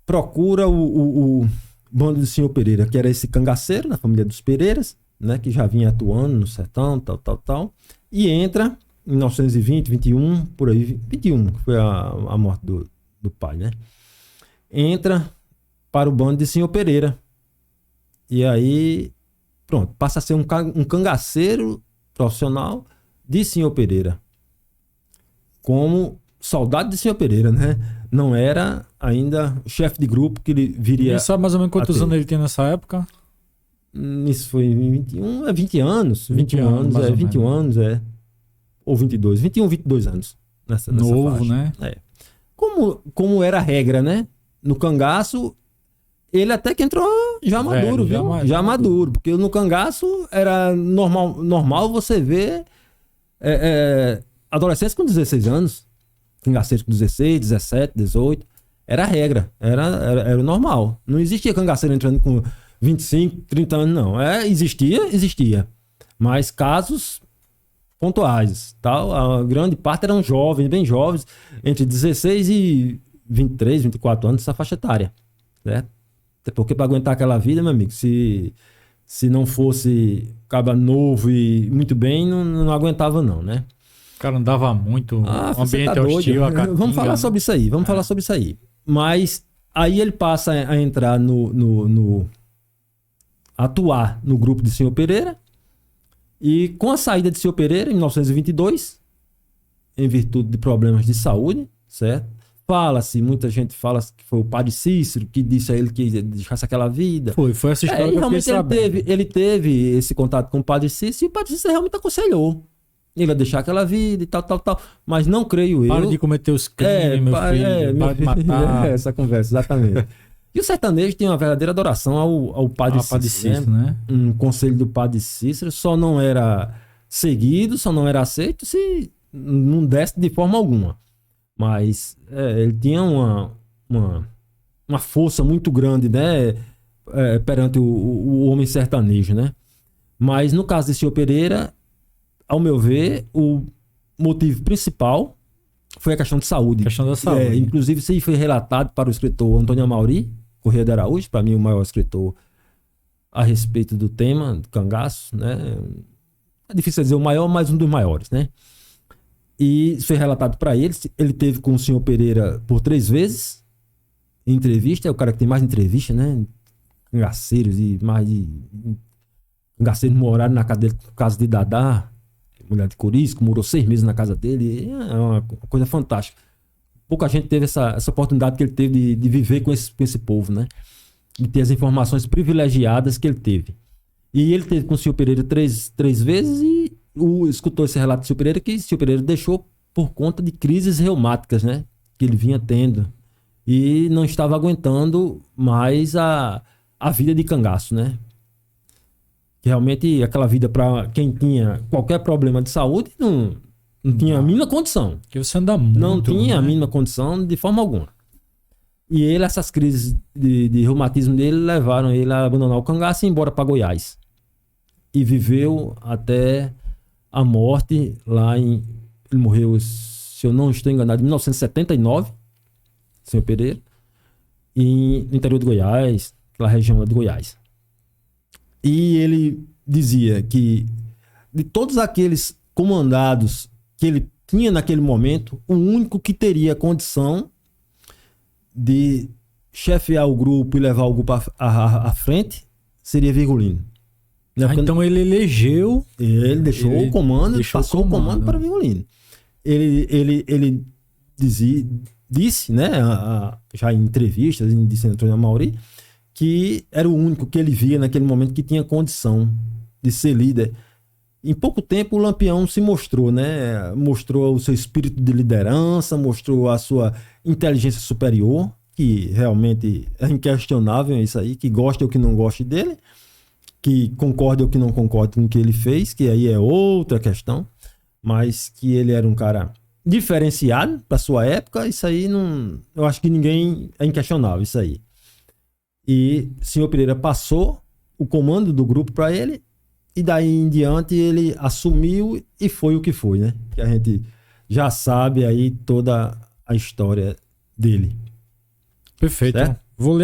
procura o bando do senhor Pereira, que era esse cangaceiro, na família dos Pereiras, né? Que já vinha atuando no sertão, tal. E entra em 1920, 21, por aí, 21, que foi a morte do pai, né? Entra para o bando de senhor Pereira. E aí, pronto, passa a ser um cangaceiro profissional de senhor Pereira. Como soldado de senhor Pereira, né? Não era ainda o chefe de grupo que ele viria. E sabe mais ou menos quantos anos ele tinha nessa época? Isso foi em 21, 20 anos. 21 anos, 21 anos, ou 22, 21, 22 anos. Nessa novo, faixa. Né? É. Como era a regra, né? No cangaço, ele até que entrou já maduro, viu? Já maduro, porque no cangaço era normal você ver adolescentes com 16 anos, cangaceiros com 16, 17, 18. Era a regra, era o normal. Não existia cangaceiro entrando com 25, 30 anos, não. Existia. Mas casos pontuais, tal. A grande parte eram jovens, bem jovens, entre 16 e 23, 24 anos, essa faixa etária, certo? Até porque para aguentar aquela vida, meu amigo, se não fosse caba novo e muito bem, não aguentava não, né? O cara andava muito, o ambiente tá hostil. Vamos falar sobre isso aí, falar sobre isso aí. Mas aí ele passa a entrar atuar no grupo de senhor Pereira, e com a saída de senhor Pereira, em 1922, em virtude de problemas de saúde, certo? Muita gente fala que foi o padre Cícero que disse a ele que deixasse aquela vida. Foi essa história que eu fiquei sabendo. Ele teve esse contato com o padre Cícero, e o padre Cícero realmente aconselhou ele a deixar aquela vida e tal. Mas não creio eu. Para de cometer os crimes, meu filho. Para de matar. Essa conversa, exatamente. E o sertanejo tem uma verdadeira adoração ao padre Cícero, né? Um conselho do padre Cícero só não era seguido, só não era aceito se não desse de forma alguma. Mas ele tinha uma força muito grande, né? Perante o homem sertanejo, né? Mas no caso de senhor Pereira, ao meu ver, o motivo principal foi a questão de saúde. Inclusive, isso aí foi relatado para o escritor Antônio Amauri Corrêa de Araújo, para mim o maior escritor a respeito do tema do cangaço, né? É difícil dizer o maior, mas um dos maiores, né? E isso foi relatado para ele. Ele teve com o senhor Pereira por 3 vezes em entrevista. É o cara que tem mais entrevista, né? Cangaceiros e mais de cangaceiros moraram na casa de Dadá, mulher de Corisco, morou 6 meses na casa dele. É uma coisa fantástica. Pouca gente teve essa oportunidade que ele teve de viver com esse povo, né? De ter as informações privilegiadas que ele teve. E ele teve com o senhor Pereira 3 vezes e escutou esse relato do senhor Pereira, que o senhor Pereira deixou por conta de crises reumáticas, né? Que ele vinha tendo. E não estava aguentando mais a vida de cangaço, né? Que realmente aquela vida para quem tinha qualquer problema de saúde não tinha a mínima condição. Que você anda muito. Não tinha a mínima condição de forma alguma. E ele, essas crises de reumatismo dele levaram ele a abandonar o cangaço e ir embora para Goiás. E viveu até a morte lá ele morreu, se eu não estou enganado, em 1979, senhor Pereira, no interior de Goiás, aquela região lá de Goiás. E ele dizia que de todos aqueles comandados que ele tinha naquele momento, o único que teria condição de chefiar o grupo e levar o grupo à frente seria Virgulino. Então ele elegeu... Ele deixou o comando, passou o comando para Virgulino. Ele disse, né, já em entrevistas, disse Antônio Amauri, que era o único que ele via naquele momento que tinha condição de ser líder. Em pouco tempo o Lampião se mostrou, né? Mostrou o seu espírito de liderança, mostrou a sua inteligência superior, que realmente é inquestionável isso aí, que goste ou que não goste dele, que concorde ou que não concorde com o que ele fez, que aí é outra questão, mas que ele era um cara diferenciado para sua época, isso aí não, eu acho que ninguém é inquestionável isso aí. E o senhor Pereira passou o comando do grupo para ele, e daí em diante ele assumiu e foi o que foi, né? Que a gente já sabe aí toda a história dele. Perfeito. Certo? Vou ler